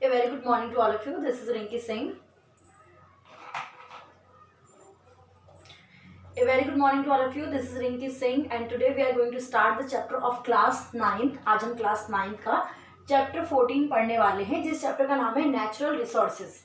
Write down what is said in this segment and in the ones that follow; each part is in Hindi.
A very good morning to all of you. This is Rinki Singh. A very good morning to all of you. This is Rinki Singh and today we are going to start the chapter of class 9th. आज हम class 9th का chapter 14 पढ़ने वाले हैं जिस chapter का नाम है Natural Resources.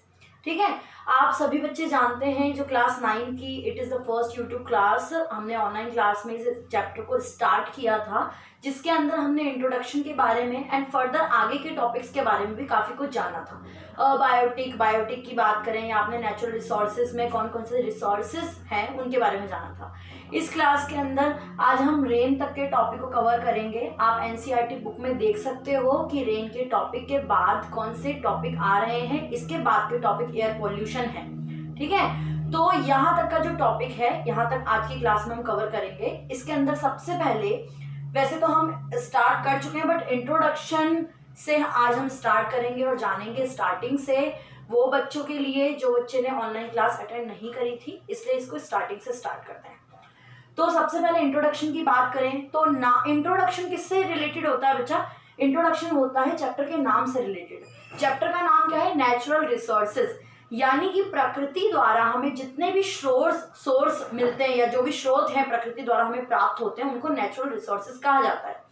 ठीक है, आप सभी बच्चे जानते हैं जो क्लास 9 की it is the first YouTube class, हमने ऑनलाइन क्लास में इस चैप्टर को स्टार्ट किया था जिसके अंदर हमने इंट्रोडक्शन के बारे में एंड फर्दर आगे के टॉपिक्स के बारे में भी काफ़ी कुछ जाना था। बायोटिक की बात करें या आपने नेचुरल रिसोर्सेज में कौन कौन से रिसोर्सेज हैं उनके बारे में जाना था। इस क्लास के अंदर आज हम रेन तक के टॉपिक को कवर करेंगे। आप एनसीईआरटी बुक में देख सकते हो कि रेन के टॉपिक के बाद कौन से टॉपिक आ रहे हैं। इसके बाद के टॉपिक एयर पोल्यूशन है। ठीक है, तो यहाँ तक का जो टॉपिक है यहाँ तक आज की क्लास में हम कवर करेंगे। इसके अंदर सबसे पहले वैसे तो हम स्टार्ट कर चुके हैं बट इंट्रोडक्शन से आज हम स्टार्ट करेंगे और जानेंगे स्टार्टिंग से वो बच्चों के लिए जो बच्चे ने ऑनलाइन क्लास अटेंड नहीं करी थी, इसलिए इसको स्टार्टिंग से स्टार्ट करते हैं। तो सबसे पहले इंट्रोडक्शन की बात करें तो ना इंट्रोडक्शन किससे रिलेटेड होता है बच्चा? इंट्रोडक्शन होता है चैप्टर के नाम से रिलेटेड। चैप्टर का नाम क्या है? नेचुरल रिसोर्सेज, यानी कि प्रकृति द्वारा हमें जितने भी सोर्स मिलते हैं या जो भी स्रोत हैं प्रकृति द्वारा हमें प्राप्त होते हैं उनको नेचुरल रिसोर्सेज कहा जाता है।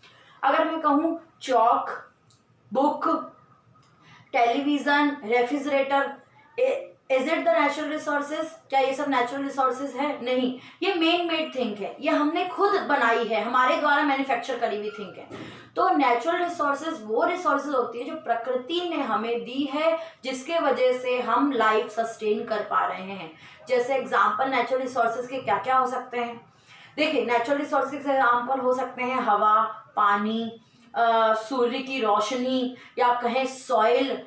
अगर मैं कहूँ chalk, book, television, refrigerator, is it the natural resources? क्या ये सब नेचुरल रिसोर्सेज है? नहीं, ये मेन मेड थिंग है, ये हमने खुद बनाई है, हमारे द्वारा मैन्युफैक्चर करी हुई थिंग है। तो नेचुरल रिसोर्सेज वो रिसोर्सेज होती है जो प्रकृति ने हमें दी है जिसके वजह से हम लाइफ सस्टेन कर पा रहे हैं। जैसे एग्जांपल नेचुरल रिसोर्सेज के क्या क्या हो सकते हैं? देखिए, नेचुरल रिसोर्सेज के एग्जांपल हो सकते हैं हवा, पानी, सूर्य की रोशनी या आप कहें सॉइल,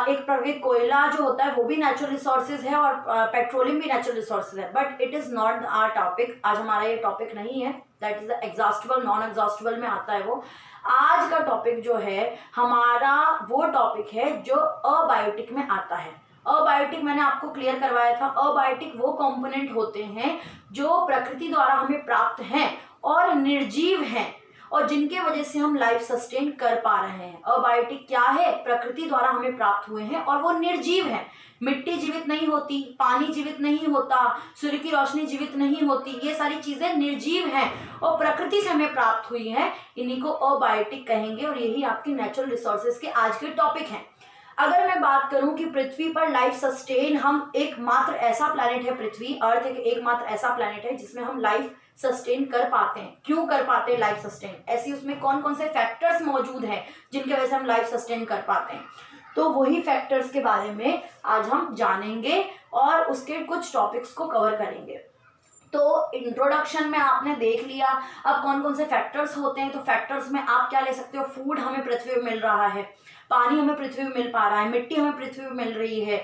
एक प्रकृति कोयला जो होता है वो भी नेचुरल रिसोर्सेज है और पेट्रोलियम भी नेचुरल रिसोर्सेज है। But it is not our topic, आज हमारा ये टॉपिक नहीं है। That is the exhaustible, non exhaustible में आता है वो। आज का टॉपिक जो है हमारा वो टॉपिक है जो अबायोटिक में आता है। अबायोटिक मैंने आपको क्लियर करवाया था। अबायोटिक वो कंपोनेंट होते हैं जो प्रकृति द्वारा हमें प्राप्त हैं और निर्जीव हैं और जिनके वजह से हम लाइफ सस्टेन कर पा रहे हैं। अबायोटिक क्या है? प्रकृति द्वारा हमें प्राप्त हुए हैं और वो निर्जीव है। मिट्टी जीवित नहीं होती, पानी जीवित नहीं होता, सूर्य की रोशनी जीवित नहीं होती, ये सारी चीजें निर्जीव हैं और प्रकृति से हमें प्राप्त हुई हैं। इन्हीं को अबायोटिक कहेंगे और यही आपके नेचुरल रिसोर्सेज के आज के टॉपिक हैं। अगर मैं बात करूं कि पृथ्वी पर लाइफ सस्टेन, हम एकमात्र ऐसा प्लैनेट है पृथ्वी, अर्थ एक एकमात्र ऐसा प्लैनेट है जिसमें हम लाइफ सस्टेन कर पाते हैं। क्यों कर पाते हैं लाइफ सस्टेन? ऐसी उसमें कौन कौन से फैक्टर्स मौजूद हैं जिनके वजह से हम लाइफ सस्टेन कर पाते हैं? तो वही फैक्टर्स के बारे में आज हम जानेंगे और उसके कुछ टॉपिक्स को कवर करेंगे। तो इंट्रोडक्शन में आपने देख लिया अब कौन कौन से फैक्टर्स होते हैं। तो फैक्टर्स में आप क्या ले सकते हो? फूड हमें पृथ्वी पर मिल रहा है, पानी हमें पृथ्वी पर मिल पा रहा है, मिट्टी हमें पृथ्वी पर मिल रही है,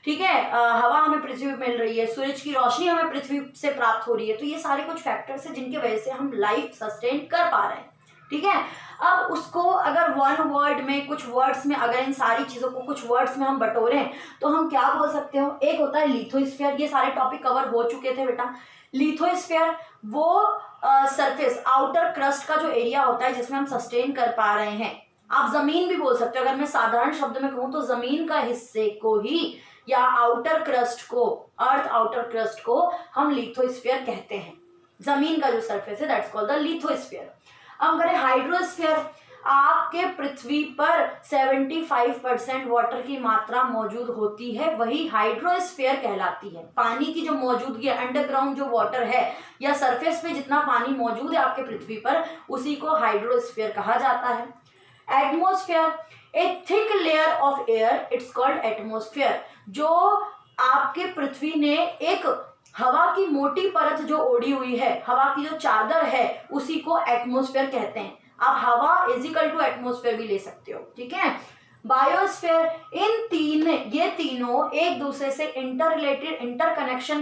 ठीक है, हवा हमें पृथ्वी पर मिल रही है, सूरज की रोशनी हमें पृथ्वी से प्राप्त हो रही है। तो ये सारे कुछ फैक्टर्स हैं जिनकी वजह से हम लाइफ सस्टेन कर पा रहे हैं। ठीक है, अब उसको अगर वन वर्ड में, कुछ वर्ड्स में, अगर इन सारी चीज़ों को कुछ वर्ड्स में हम बटोरें तो हम क्या बोल सकते हो? एक होता है लिथोस्फीयर। ये सारे टॉपिक कवर हो चुके थे बेटा। लिथोस्फीयर वो सरफेस, आउटर क्रस्ट का जो एरिया होता है जिसमें हम सस्टेन कर पा रहे हैं। आप जमीन भी बोल सकते हो। अगर मैं साधारण शब्द में कहूँ तो जमीन का हिस्से को ही या आउटर क्रस्ट को, अर्थ आउटर क्रस्ट को हम लिथोस्फीयर कहते हैं। जमीन का जो सरफेस है दैट्स कॉल्ड द लिथोस्फीयर। अब करें हाइड्रोस्फीयर, आपके पृथ्वी पर 75% वाटर की मात्रा मौजूद होती है, वही हाइड्रोस्फीयर कहलाती है। पानी की जो मौजूदगी, अंडरग्राउंड जो वाटर है या सरफेस पे जितना पानी मौजूद है आपके पृथ्वी पर, उसी को हाइड्रोस्फीयर कहा जाता है। Atmosphere, A thick layer of air, it's called atmosphere. जो आपके पृथ्वी ने एक हवा की मोटी परत जो ओढ़ी हुई है, हवा की जो चादर है, उसी को एटमॉस्फेयर कहते हैं। आप हवा इजिकल टू एटमॉस्फेयर भी ले सकते हो। ठीक है, बायोस्फीयर, ये तीनों एक दूसरे से इंटरकनेक्शन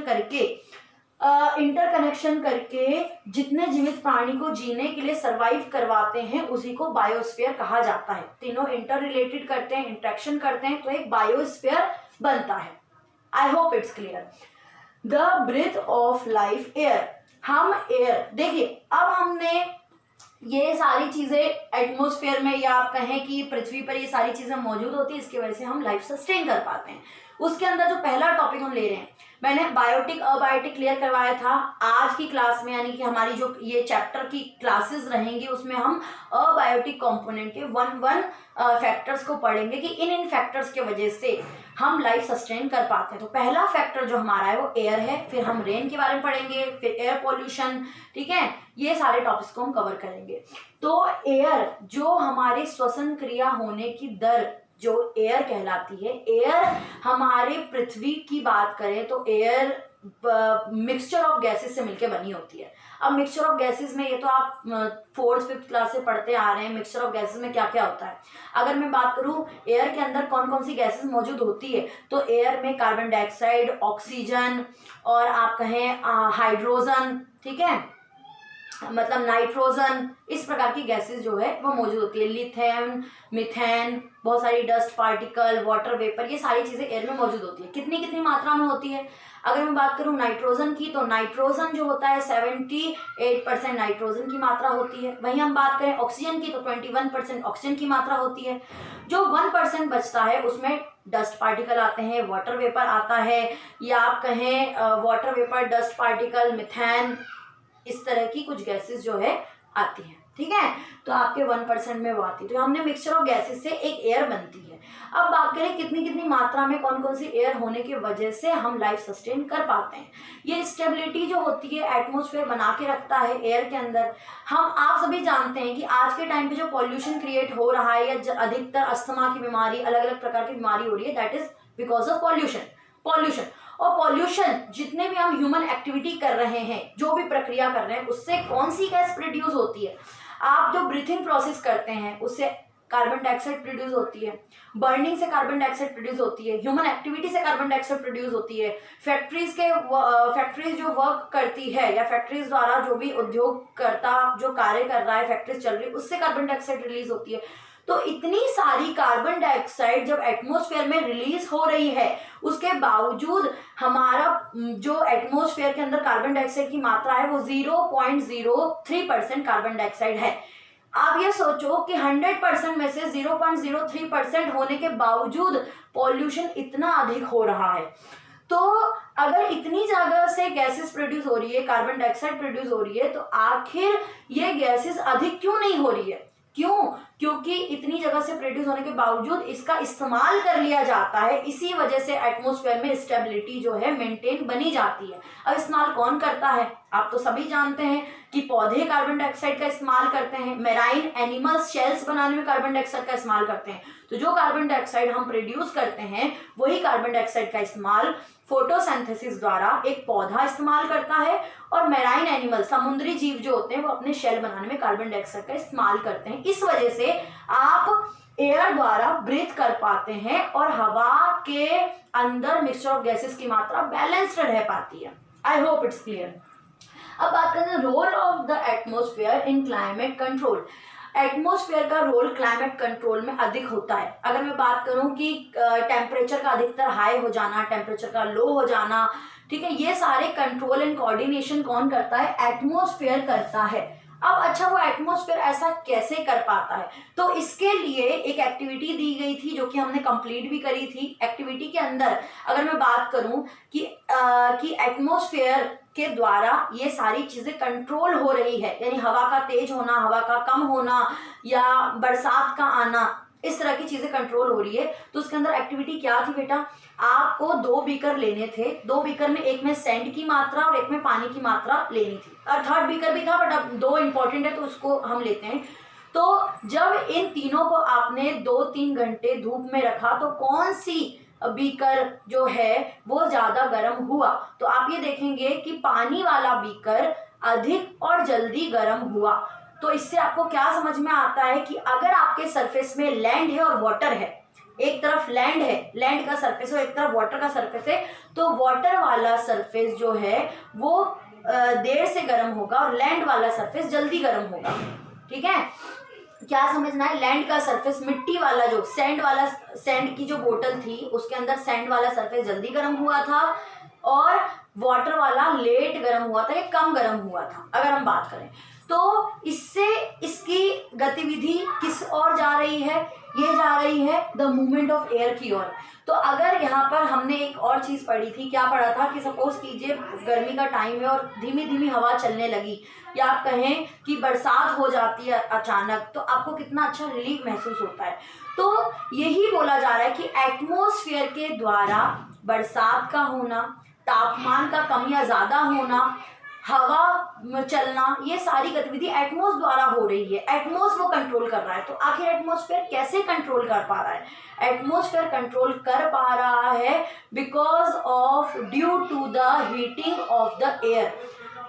करके जितने जीवित प्राणी को जीने के लिए सरवाइव करवाते हैं उसी को बायोस्फीयर कहा जाता है। तीनों इंटर रिलेटेड करते हैं, इंटरेक्शन करते हैं तो एक बायोस्फीयर बनता है। I hope it's clear. The breath of life, air, हम एयर, देखिए अब हमने ये सारी चीज़ें एटमॉस्फेयर में या आप कहें कि पृथ्वी पर ये सारी चीज़ें मौजूद होती है, इसकी वजह से हम लाइफ सस्टेन कर पाते हैं। उसके अंदर जो पहला टॉपिक हम ले रहे हैं, मैंने बायोटिक अबायोटिक क्लियर करवाया था आज की क्लास में, यानी कि हमारी जो ये चैप्टर की क्लासेस रहेंगी उसमें हम अबायोटिक कंपोनेंट के 1 फैक्टर्स को पढ़ेंगे कि इन फैक्टर्स के वजह से हम लाइफ सस्टेन कर पाते हैं। तो पहला फैक्टर जो हमारा है वो एयर है, फिर हम रेन के बारे में पढ़ेंगे, फिर एयर पॉल्यूशन, ठीक है, ये सारे टॉपिक्स को हम कवर करेंगे। तो एयर जो हमारे श्वसन क्रिया होने की दर जो एयर कहलाती है, एयर हमारे पृथ्वी की बात करें तो एयर मिक्सचर ऑफ गैसेस से मिलकर बनी होती है। अब मिक्सचर ऑफ गैसेस में ये तो आप 4th 5th क्लास से पढ़ते आ रहे हैं, मिक्सचर ऑफ गैसेस में क्या क्या होता है। अगर मैं बात करूं एयर के अंदर कौन कौन सी गैसेस मौजूद होती है, तो एयर में कार्बन डाइऑक्साइड, ऑक्सीजन और आप कहें हाइड्रोजन, ठीक है, मतलब नाइट्रोजन, इस प्रकार की गैसेस जो है वो मौजूद होती है। लिथेन, मीथेन, बहुत सारी डस्ट पार्टिकल, वाटर वेपर, ये सारी चीज़ें एयर में मौजूद होती है। कितनी कितनी मात्रा में होती है? अगर मैं बात करूं नाइट्रोजन की, तो नाइट्रोजन जो होता है 78% नाइट्रोजन की मात्रा होती है। वहीं हम बात करें ऑक्सीजन की तो 21% ऑक्सीजन की मात्रा होती है। जो 1% बचता है उसमें डस्ट पार्टिकल आते हैं, वाटर वेपर आता है, या आप कहें water vapour, dust particle, methane, इस तरह की कुछ गैसेस जो है आती हैं, ठीक है। तो आपके 1% में वो आती है। तो हमने मिक्सचर ऑफ गैसेस से एक एयर बनती है। अब बात करें कितनी कितनी मात्रा में कौन कौन सी एयर होने की वजह से हम लाइफ सस्टेन कर पाते हैं। ये स्टेबिलिटी जो होती है एटमॉस्फेयर बना के रखता है एयर के अंदर। आप सभी जानते हैं कि आज के टाइम पे जो पॉल्यूशन क्रिएट हो रहा है या अधिकतर अस्थमा की बीमारी, अलग अलग प्रकार की बीमारी हो रही है, that is because of pollution. और पॉल्यूशन जितने भी हम ह्यूमन एक्टिविटी कर रहे हैं, जो भी प्रक्रिया कर रहे हैं, उससे कौन सी गैस प्रोड्यूस होती है? आप जो ब्रीथिंग प्रोसेस करते हैं उससे कार्बन डाइऑक्साइड प्रोड्यूस होती है, बर्निंग से कार्बन डाइऑक्साइड प्रोड्यूस होती है, ह्यूमन एक्टिविटी से कार्बन डाइऑक्साइड प्रोड्यूस होती है, फैक्ट्रीज जो वर्क करती है या फैक्ट्रीज द्वारा जो भी उद्योगकर्ता जो कार्य कर रहा है, फैक्ट्रीज चल रही है, उससे कार्बन डाइऑक्साइड रिलीज होती है। तो इतनी सारी कार्बन डाइऑक्साइड जब एटमॉस्फेयर में रिलीज हो रही है, उसके बावजूद हमारा जो एटमॉस्फेयर के अंदर कार्बन डाइऑक्साइड की मात्रा है वो 0.03% कार्बन डाइऑक्साइड है। आप ये सोचो कि 100% में से 0.03% होने के बावजूद पॉल्यूशन इतना अधिक हो रहा है। तो अगर इतनी जगह से गैसेस प्रोड्यूस हो रही है, कार्बन डाइऑक्साइड प्रोड्यूस हो रही है, तो आखिर ये गैसेस अधिक क्यों नहीं हो रही है? क्यों? क्योंकि इतनी जगह से प्रोड्यूस होने के बावजूद इसका इस्तेमाल कर लिया जाता है। इसी वजह से एटमॉस्फेयर में स्टेबिलिटी जो है मेंटेन बनी जाती है। अब इस्तेमाल कौन करता है? आप तो सभी जानते हैं कि पौधे कार्बन डाइऑक्साइड का इस्तेमाल करते हैं, मैराइन एनिमल्स शेल्स बनाने में कार्बन डाइऑक्साइड का इस्तेमाल करते हैं। तो जो कार्बन डाइऑक्साइड हम प्रोड्यूस करते हैं वही कार्बन डाइऑक्साइड का इस्तेमाल फोटोसिंथेसिस द्वारा एक पौधा इस्तेमाल करता है, और मैराइन एनिमल समुद्री जीव जो होते हैं वो अपने शेल बनाने में कार्बन डाइऑक्साइड का इस्तेमाल करते हैं। इस वजह से आप एयर द्वारा ब्रीथ कर पाते हैं और हवा के अंदर मिक्सचर ऑफ गैसेस की मात्रा बैलेंस्ड रह पाती है। I hope it's clear. अब बात करते हैं role of the atmosphere in climate control. Atmosphere का रोल क्लाइमेट कंट्रोल में अधिक होता है। अगर मैं बात करूं कि टेम्परेचर का अधिकतर हाई हो जाना, टेम्परेचर का लो हो जाना, ठीक है, ये सारे कंट्रोल एंड कोऑर्डिनेशन कौन करता है? एटमॉस्फेयर करता है। अब अच्छा, वो एटमॉस्फेयर ऐसा कैसे कर पाता है? तो इसके लिए एक एक्टिविटी दी गई थी जो कि हमने कंप्लीट भी करी थी। एक्टिविटी के अंदर अगर मैं बात करूं कि एटमॉस्फेयर के द्वारा ये सारी चीजें कंट्रोल हो रही है, यानी हवा का तेज होना, हवा का कम होना, या बरसात का आना, इस तरह की चीजें कंट्रोल हो रही है। तो उसके अंदर एक्टिविटी क्या थी बेटा? आपको 2 बीकर लेने थे। 2 बीकर में एक में सैंड की मात्रा और एक में पानी की मात्रा लेनी थी, और 3rd बीकर भी था, बट अब 2 इंपॉर्टेंट है तो उसको हम लेते हैं। तो जब इन तीनों को आपने 2-3 घंटे धूप में रखा तो कौन सी बीकर जो है वो ज्यादा गर्म हुआ? तो आप ये देखेंगे कि पानी वाला बीकर अधिक और जल्दी गर्म हुआ। तो इससे आपको क्या समझ में आता है कि अगर आपके सरफेस में लैंड है और वाटर है, एक तरफ लैंड है, लैंड का सरफेस है, और एक तरफ वाटर का सरफेस है, तो वाटर वाला सरफेस जो है वो देर से गर्म होगा और लैंड वाला सरफेस जल्दी गर्म होगा। ठीक है, क्या समझना है? लैंड का सरफेस, मिट्टी वाला जो सैंड की जो बोतल थी उसके अंदर सैंड वाला सरफेस जल्दी गर्म हुआ था, और वाटर वाला लेट गर्म हुआ था या कम गर्म हुआ था, अगर हम बात करें। तो इससे इसकी गतिविधि किस ओर जा रही है, ये जा रही है द मूवमेंट ऑफ एयर की ओर। तो अगर यहाँ पर हमने एक और चीज़ पढ़ी थी, क्या पढ़ा था कि सपोज कीजिए गर्मी का टाइम है और धीमी धीमी हवा चलने लगी, या आप कहें कि बरसात हो जाती है अचानक, तो आपको कितना अच्छा रिलीफ महसूस होता है। तो यही बोला जा रहा है कि एटमॉस्फेयर के द्वारा बरसात का होना, तापमान का कम या ज़्यादा होना, हवा में चलना, ये सारी गतिविधि एटमॉस द्वारा हो रही है। एटमॉस वो कंट्रोल कर रहा है। तो आखिर एटमॉस्फेयर कैसे कंट्रोल कर पा रहा है? एटमॉस्फेयर कंट्रोल कर पा रहा है because of due to the heating of the air.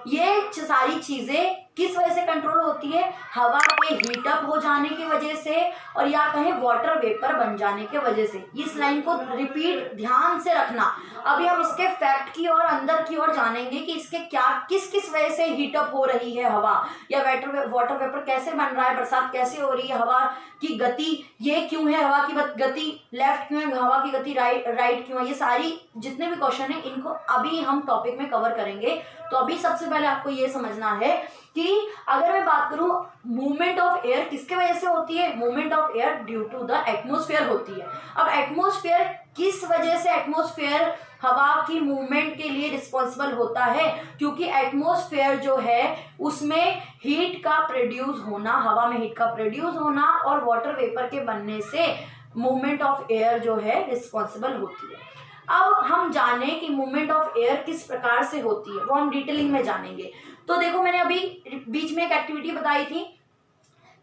ये सारी चीज़ें किस वजह से कंट्रोल होती है? हवा के हीटअप हो जाने की वजह से, और या कहें वाटर वेपर बन जाने की वजह से। इस लाइन को रिपीट ध्यान से रखना। अभी हम इसके फैक्ट की और अंदर की ओर जानेंगे कि इसके क्या किस किस वजह से हीटअप हो रही है हवा, या वाटर वेपर कैसे बन रहा है, बरसात कैसे हो रही है, हवा की गति ये क्यों है, हवा की गति लेफ्ट क्यों है, हवा की गति राइट क्यों है। ये सारी जितने भी क्वेश्चन है इनको अभी हम टॉपिक में कवर करेंगे। तो अभी सबसे पहले आपको ये समझना है कि अगर मैं बात करूं मूवमेंट ऑफ एयर किसके वजह से होती है? Movement of air due to the atmosphere होती है। अब एटमॉस्फेयर किस वजह से एटमॉस्फेयर हवा की मूवमेंट के लिए रिस्पॉन्सिबल होता है? क्योंकि एटमॉस्फेयर जो है उसमें हीट का प्रोड्यूस होना, हवा में हीट का प्रोड्यूस होना और वाटर वेपर के बनने से मूवमेंट ऑफ एयर जो है रिस्पॉन्सिबल होती है। अब हम जाने कि मूवमेंट ऑफ एयर किस प्रकार से होती है, वो हम डिटेलिंग में जानेंगे। तो देखो मैंने अभी बीच में एक एक्टिविटी बताई थी,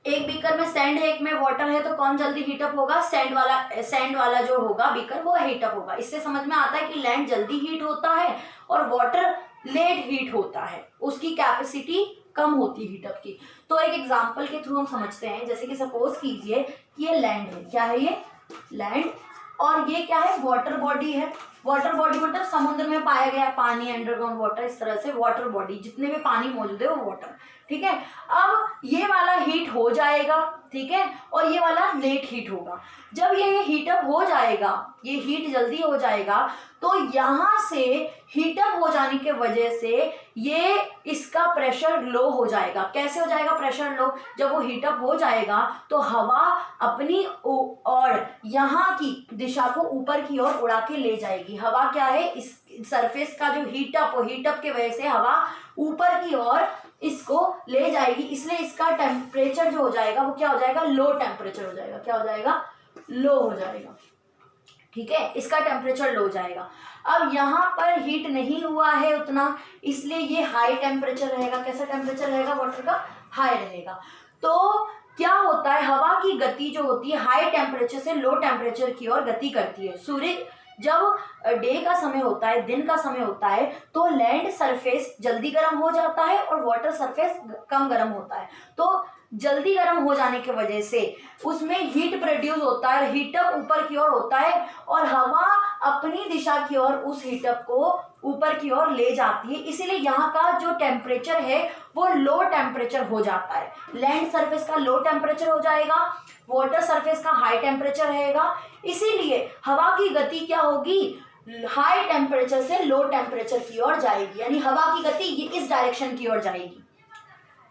एक बीकर में सैंड है, एक में वाटर है, तो कौन जल्दी हीटअप होगा? सैंड वाला जो होगा बीकर वो हीटअप होगा। इससे समझ में आता है कि लैंड जल्दी हीट होता है और वाटर लेट हीट होता है, उसकी कैपेसिटी कम होती है हीटअप की। तो एक एग्जांपल के थ्रू हम समझते हैं। जैसे कि सपोज कीजिए कि ये लैंड है, क्या है ये? लैंड। और ये क्या है? वाटर बॉडी है। वाटर बॉडी मतलब समुद्र में पाया गया पानी, अंडरग्राउंड वाटर, इस तरह से वाटर बॉडी, जितने भी पानी मौजूद है वो वाटर, ठीक है। अब ये वाला हीट हो जाएगा, ठीक है, और ये वाला लेट हीट होगा। जब ये हीटअप हो जाएगा, ये हीट जल्दी हो जाएगा, तो यहाँ से हीटअप हो जाने के वजह से ये इसका प्रेशर लो हो जाएगा। कैसे हो जाएगा प्रेशर लो? जब वो हीटअप हो जाएगा तो हवा अपनी और यहाँ की दिशा को ऊपर की ओर उड़ा के ले जाएगी। हवा क्या है? इस सरफेस का जो हीटअप के वजह से हवा ऊपर की ओर इसको ले जाएगी, इसलिए इसका टेम्परेचर जो हो जाएगा वो क्या हो जाएगा? लो टेम्परेचर हो जाएगा। क्या हो जाएगा? लो हो जाएगा, ठीक है, इसका टेम्परेचर लो हो जाएगा। अब यहाँ पर हीट नहीं हुआ है उतना, इसलिए ये हाई टेम्परेचर रहेगा। कैसा टेम्परेचर रहेगा? वाटर का हाई रहेगा। तो क्या होता है? हवा की गति जो होती है हाई टेम्परेचर से लो टेम्परेचर की ओर गति करती है। सूर्य जब डे का समय होता है, दिन का समय होता है, तो लैंड सरफेस जल्दी गर्म हो जाता है और वाटर सरफेस कम गर्म होता है। तो जल्दी गर्म हो जाने की वजह से उसमें हीट प्रोड्यूस होता है, हीटअप ऊपर की ओर होता है और हवा अपनी दिशा की ओर उस हीटअप को ऊपर की ओर ले जाती है। इसीलिए यहाँ का जो टेम्परेचर है वो लो टेम्परेचर हो जाता है। लैंड सरफेस का लो टेम्परेचर हो जाएगा, वाटर सरफेस का हाई टेम्परेचर रहेगा। इसीलिए हवा की गति क्या होगी? हाई टेम्परेचर से लो टेम्परेचर की ओर जाएगी, यानी हवा की गति ये इस डायरेक्शन की ओर जाएगी।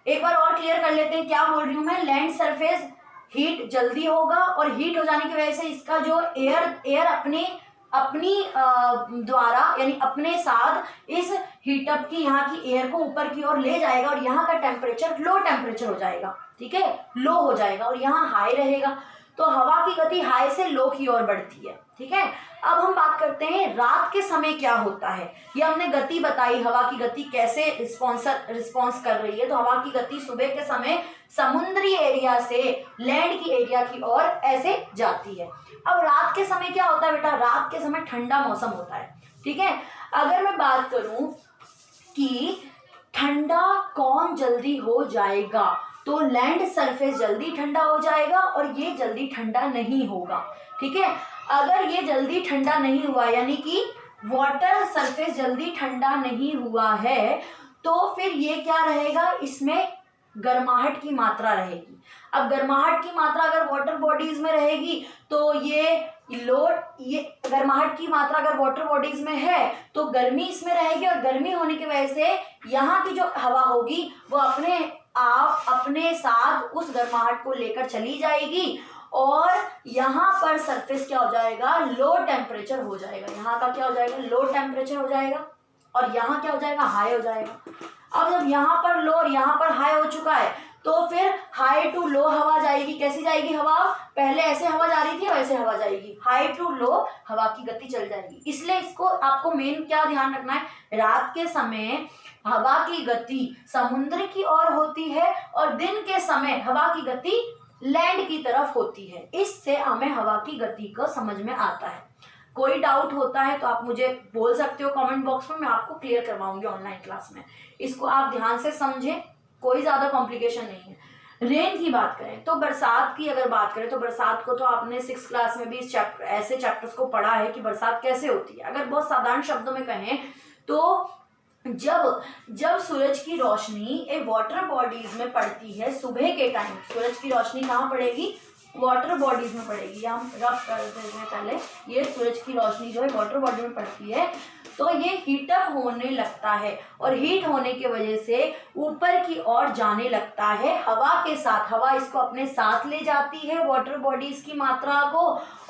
एक बार और क्लियर कर लेते हैं, क्या बोल रही हूँ मैं? लैंड सरफेस हीट जल्दी होगा और हीट हो जाने की वजह से इसका जो एयर अपनी द्वारा यानी अपने साथ इस हीटअप की यहाँ की एयर को ऊपर की ओर ले जाएगा और यहाँ का टेम्परेचर लो टेम्परेचर हो जाएगा, ठीक है, लो हो जाएगा और यहाँ हाई रहेगा। तो हवा की गति हाई से लो की ओर बढ़ती है, ठीक है। अब हम बात करते हैं रात के समय क्या होता है। ये हमने गति बताई, हवा की गति कैसे रिस्पॉन्स कर रही है। तो हवा की गति सुबह के समय समुद्री एरिया से लैंड की एरिया की ओर ऐसे जाती है। अब रात के समय क्या होता है बेटा? रात के समय ठंडा मौसम होता है, ठीक है। अगर मैं बात करूं कि ठंडा कौन जल्दी हो जाएगा, तो लैंड सरफेस जल्दी ठंडा हो जाएगा और ये जल्दी ठंडा नहीं होगा, ठीक है। अगर ये जल्दी ठंडा नहीं हुआ यानी कि वाटर सरफेस जल्दी ठंडा नहीं हुआ है, तो फिर ये क्या रहेगा? इसमें गर्माहट की मात्रा रहेगी। अब गर्माहट की मात्रा अगर वाटर बॉडीज में रहेगी तो ये गर्माहट की मात्रा अगर वाटर बॉडीज में है तो गर्मी इसमें रहेगी और गर्मी होने की वजह से यहाँ की जो हवा होगी वो आप अपने साथ उस गर्माहट को लेकर चली जाएगी और यहाँ पर सरफेस क्या हो जाएगा, लो टेम्परेचर हो जाएगा। यहाँ का क्या हो जाएगा, लो टेम्परेचर हो जाएगा और यहाँ क्या हो जाएगा, हाई हो जाएगा। अब जब यहाँ पर लो और यहाँ पर हाई हो चुका है तो फिर हाई टू लो हवा जाएगी। कैसी जाएगी हवा, पहले ऐसे हवा जा रही थी वैसे हवा जाएगी, हाई टू लो हवा की गति चल जाएगी। इसलिए इसको आपको मेन क्या ध्यान रखना है, रात के समय हवा की गति समुद्र की ओर होती है और दिन के समय हवा की गति लैंड की तरफ होती है। इससे हमें हवा की गति को समझ में आता है। कोई डाउट होता है तो आप मुझे बोल सकते हो कमेंट बॉक्स में, मैं आपको क्लियर करवाऊंगी ऑनलाइन क्लास में। इसको आप ध्यान से समझें, कोई ज़्यादा कॉम्प्लिकेशन नहीं है। रेन की बात करें तो बरसात की अगर बात करें तो बरसात को तो आपने 6th क्लास में भी इस ऐसे चैप्टर्स को पढ़ा है कि बरसात कैसे होती है। अगर बहुत साधारण शब्दों में कहें तो जब सूरज की रोशनी एक वाटर बॉडीज में पड़ती है सुबह के टाइम, सूरज की रोशनी कहाँ पड़ेगी, वाटर बॉडीज में पड़ेगी। हम रफ कर देते हैं पहले, ये सूरज की रोशनी जो है वाटर बॉडी में पड़ती है तो ये हीटअप होने लगता है और हीट होने की वजह से ऊपर की ओर जाने लगता है हवा के साथ। हवा इसको अपने साथ ले जाती है वाटर बॉडीज की मात्रा को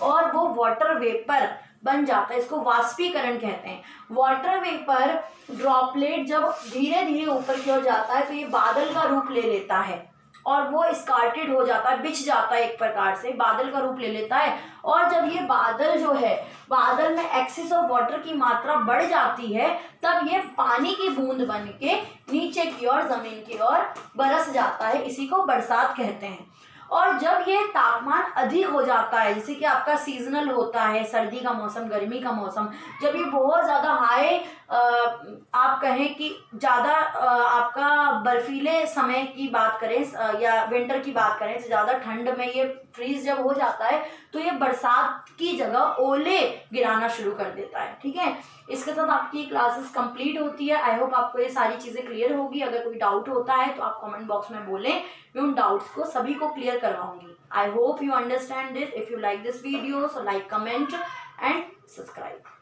और वो वाटर वेपर बन जाता है। इसको वाष्पीकरण कहते हैं। वाटर वेपर ड्रॉपलेट जब धीरे धीरे ऊपर की ओर जाता है तो ये बादल का रूप ले लेता है और वो स्कार्टेड हो जाता है, बिछ जाता है, एक प्रकार से बादल का रूप ले लेता है। और जब ये बादल जो है, बादल में एक्सेस ऑफ वाटर की मात्रा बढ़ जाती है तब ये पानी की बूंद बन के नीचे की ओर जमीन की ओर बरस जाता है। इसी को बरसात कहते हैं। और जब ये तापमान अधिक हो जाता है, जैसे कि आपका सीजनल होता है, सर्दी का मौसम, गर्मी का मौसम, जब ये बहुत ज़्यादा हाई आप कहें कि ज़्यादा आपका बर्फीले समय की बात करें या विंटर की बात करें तो ज़्यादा ठंड में ये फ्रीज जब हो जाता है तो ये बरसात की जगह ओले गिराना शुरू कर देता है। ठीक है, इसके साथ आपकी क्लासेस कंप्लीट होती है। आई होप आपको ये सारी चीज़ें क्लियर होगी। अगर कोई डाउट होता है तो आप कमेंट बॉक्स में बोलें, मैं उन डाउट्स को सभी को क्लियर करवाऊंगी। I hope you understand this. If you like this video so like, comment and subscribe.